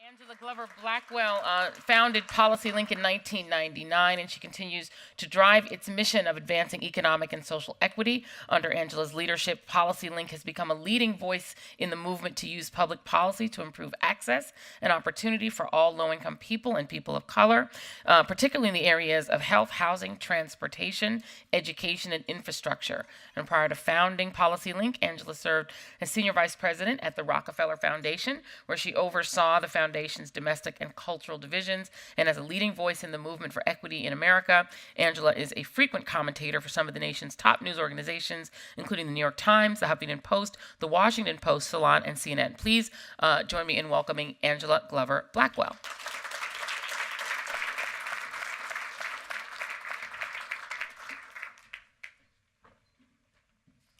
Angela Glover Blackwell founded PolicyLink in 1999, and she continues to drive its mission of advancing economic and social equity. Under Angela's leadership, PolicyLink has become a leading voice in the movement to use public policy to improve access and opportunity for all low-income people and people of color, particularly in the areas of health, housing, transportation, education, and infrastructure. And prior to founding PolicyLink, Angela served as senior vice president at the Rockefeller Foundation, where she oversaw the foundation's domestic and cultural divisions, and as a leading voice in the movement for equity in America. Angela is a frequent commentator for some of the nation's top news organizations, including the New York Times, the Huffington Post, the Washington Post, Salon, and CNN. Please join me in welcoming Angela Glover Blackwell.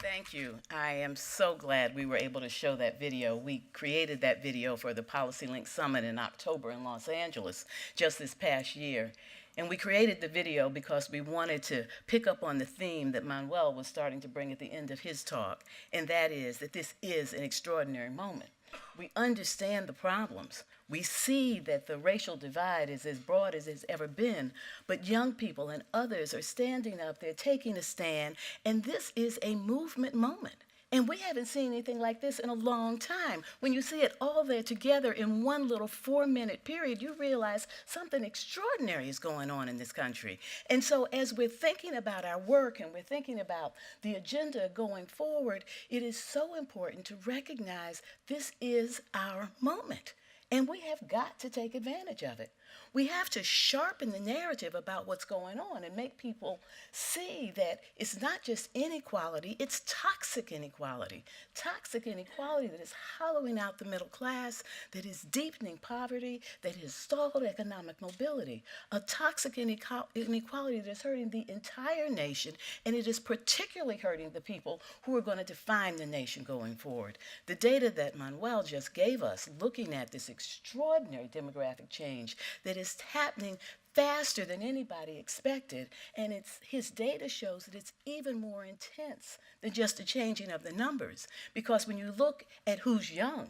Thank you. I am so glad we were able to show that video. We created that video for the PolicyLink Summit in October in Los Angeles just this past year. And we created the video because we wanted to pick up on the theme that Manuel was starting to bring at the end of his talk, and that is that this is an extraordinary moment. We understand the problems. We see that the racial divide is as broad as it's ever been, but young people and others are standing up, they're taking a stand, and this is a movement moment. And we haven't seen anything like this in a long time. When you see it all there together in one little 4-minute period, you realize something extraordinary is going on in this country. And so as we're thinking about our work and we're thinking about the agenda going forward, it is so important to recognize this is our moment. And we have got to take advantage of it. We have to sharpen the narrative about what's going on and make people see that it's not just inequality, it's toxic inequality. Toxic inequality that is hollowing out the middle class, that is deepening poverty, that has stalled economic mobility. A toxic inequality that is hurting the entire nation, and it is particularly hurting the people who are going to define the nation going forward. The data that Manuel just gave us, looking at this extraordinary demographic change that is happening faster than anybody expected, and his data shows that it's even more intense than just the changing of the numbers. Because when you look at who's young,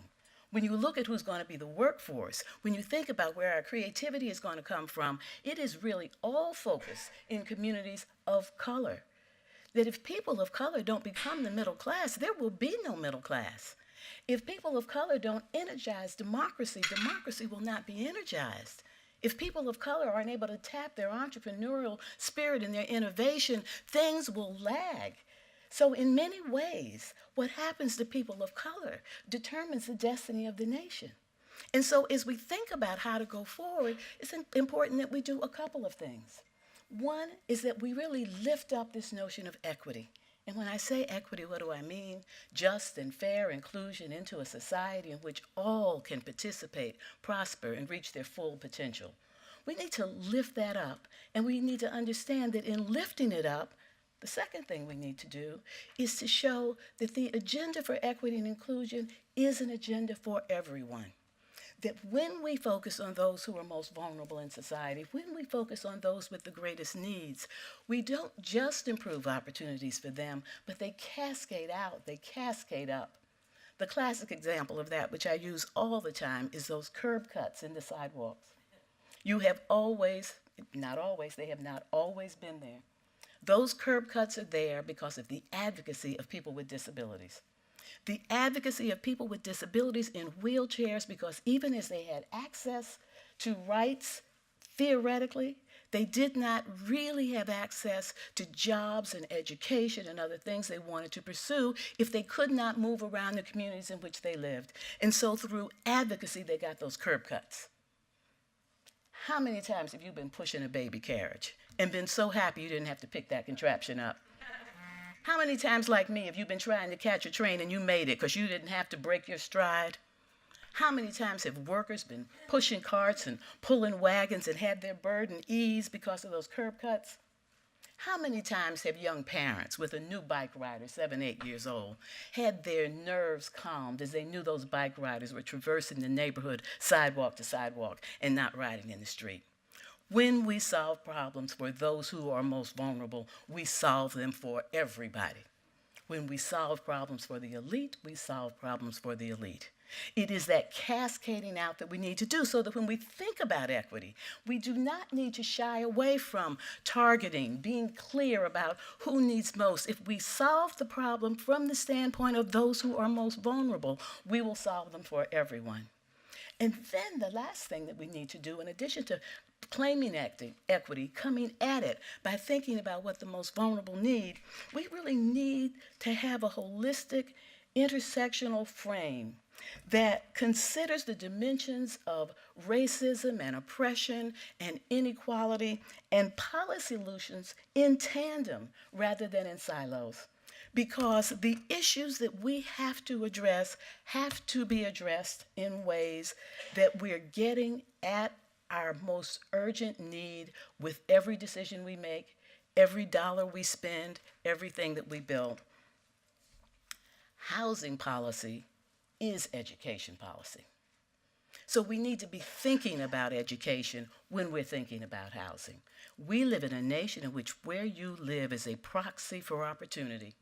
when you look at who's going to be the workforce, when you think about where our creativity is going to come from, it is really all focused in communities of color. That if people of color don't become the middle class, there will be no middle class. If people of color don't energize democracy, democracy will not be energized. If people of color aren't able to tap their entrepreneurial spirit and their innovation, things will lag. So in many ways, what happens to people of color determines the destiny of the nation. And so as we think about how to go forward, it's important that we do a couple of things. One is that we really lift up this notion of equity. And when I say equity, what do I mean? Just and fair inclusion into a society in which all can participate, prosper, and reach their full potential. We need to lift that up, and we need to understand that in lifting it up, the second thing we need to do is to show that the agenda for equity and inclusion is an agenda for everyone. That when we focus on those who are most vulnerable in society, when we focus on those with the greatest needs, we don't just improve opportunities for them, but they cascade out, they cascade up. The classic example of that, which I use all the time, is those curb cuts in the sidewalks. You have always, not always, they have not always been there. Those curb cuts are there because of the advocacy of people with disabilities. The advocacy of people with disabilities in wheelchairs, because even as they had access to rights, theoretically, they did not really have access to jobs and education and other things they wanted to pursue if they could not move around the communities in which they lived. And so through advocacy, they got those curb cuts. How many times have you been pushing a baby carriage and been so happy you didn't have to pick that contraption up? How many times, like me, have you been trying to catch a train and you made it because you didn't have to break your stride? How many times have workers been pushing carts and pulling wagons and had their burden eased because of those curb cuts? How many times have young parents with a new bike rider, 7, 8 years old, had their nerves calmed as they knew those bike riders were traversing the neighborhood sidewalk to sidewalk and not riding in the street? When we solve problems for those who are most vulnerable, we solve them for everybody. When we solve problems for the elite, we solve problems for the elite. It is that cascading out that we need to do so that when we think about equity, we do not need to shy away from targeting, being clear about who needs most. If we solve the problem from the standpoint of those who are most vulnerable, we will solve them for everyone. And then the last thing that we need to do, in addition to claiming equity, coming at it by thinking about what the most vulnerable need, we really need to have a holistic, intersectional frame that considers the dimensions of racism and oppression and inequality and policy solutions in tandem rather than in silos. Because the issues that we have to address have to be addressed in ways that we're getting at our most urgent need with every decision we make, every dollar we spend, everything that we build. Housing policy is education policy. So we need to be thinking about education when we're thinking about housing. We live in a nation in which where you live is a proxy for opportunity.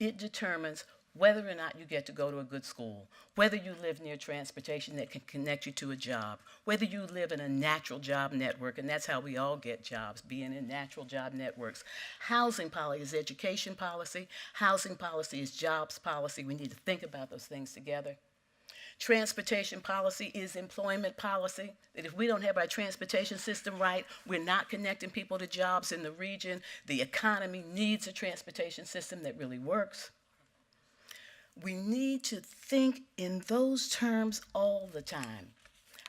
It determines whether or not you get to go to a good school, whether you live near transportation that can connect you to a job, whether you live in a natural job network, and that's how we all get jobs, being in natural job networks. Housing policy is education policy. Housing policy is jobs policy. We need to think about those things together. Transportation policy is employment policy, that if we don't have our transportation system right, we're not connecting people to jobs in the region. The economy needs a transportation system that really works. We need to think in those terms all the time.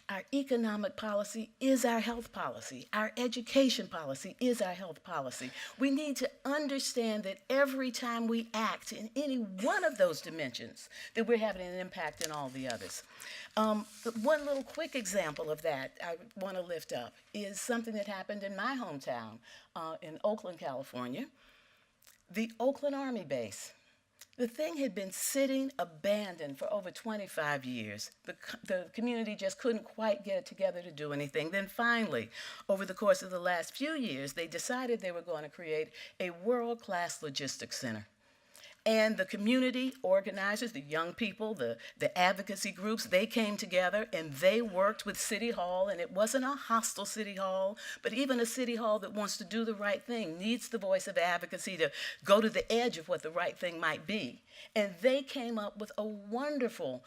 Our economic policy is our health policy. Our education policy is our health policy. We need to understand that every time we act in any one of those dimensions, that we're having an impact in all the others. One little quick example of that I want to lift up is something that happened in my hometown in Oakland, California. The Oakland Army Base. The thing had been sitting abandoned for over 25 years. The community just couldn't quite get it together to do anything. Then finally, over the course of the last few years, they decided they were going to create a world-class logistics center. And the community organizers, the young people, the advocacy groups, they came together and they worked with City Hall, and it wasn't a hostile City Hall, but even a City Hall that wants to do the right thing, needs the voice of advocacy to go to the edge of what the right thing might be. And they came up with a wonderful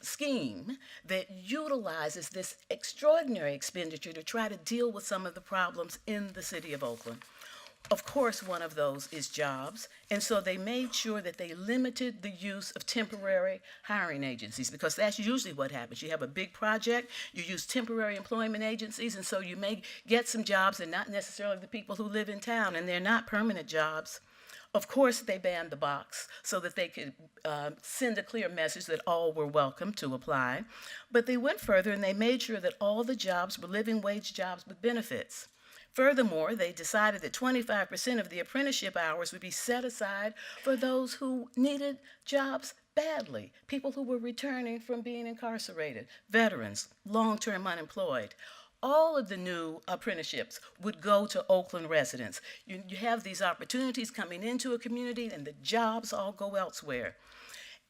scheme that utilizes this extraordinary expenditure to try to deal with some of the problems in the city of Oakland. Of course, one of those is jobs, and so they made sure that they limited the use of temporary hiring agencies, because that's usually what happens. You have a big project, you use temporary employment agencies, and so you may get some jobs and not necessarily the people who live in town, and they're not permanent jobs. Of course, they banned the box so that they could send a clear message that all were welcome to apply. But they went further and they made sure that all the jobs were living wage jobs with benefits. Furthermore, they decided that 25% of the apprenticeship hours would be set aside for those who needed jobs badly, people who were returning from being incarcerated, veterans, long-term unemployed. All of the new apprenticeships would go to Oakland residents. You have these opportunities coming into a community and the jobs all go elsewhere.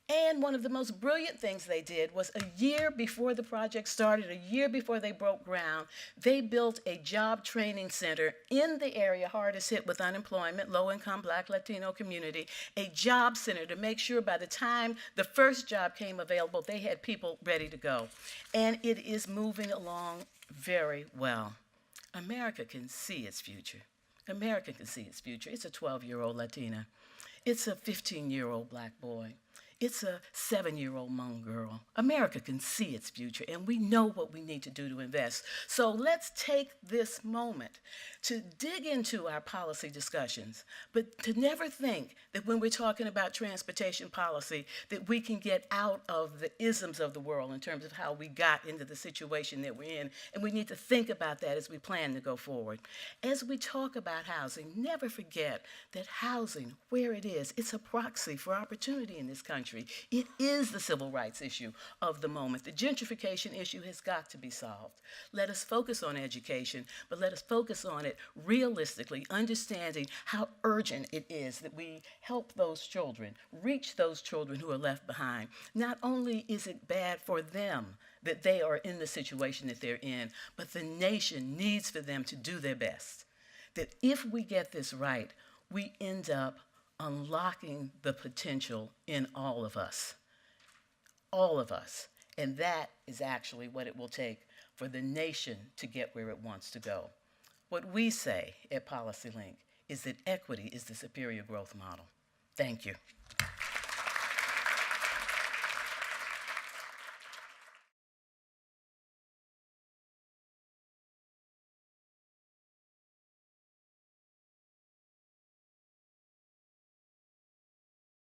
And one of the most brilliant things they did was a year before the project started, a year before they broke ground, they built a job training center in the area hardest hit with unemployment, low-income Black Latino community, a job center to make sure by the time the first job came available, they had people ready to go. And it is moving along very well. America can see its future. America can see its future. It's a 12-year-old Latina. It's a 15-year-old Black boy. It's a 7-year-old Hmong girl. America can see its future, and we know what we need to do to invest. So let's take this moment to dig into our policy discussions, but to never think that when we're talking about transportation policy that we can get out of the isms of the world in terms of how we got into the situation that we're in, and we need to think about that as we plan to go forward. As we talk about housing, never forget that housing, where it is, it's a proxy for opportunity in this country. country. It is the civil rights issue of the moment. The gentrification issue has got to be solved. Let us focus on education, but let us focus on it realistically, understanding how urgent it is that we help those children, reach those children who are left behind. Not only is it bad for them that they are in the situation that they're in, but the nation needs for them to do their best. That if we get this right, we end up unlocking the potential in all of us. All of us. And that is actually what it will take for the nation to get where it wants to go. What we say at PolicyLink is that equity is the superior growth model. Thank you.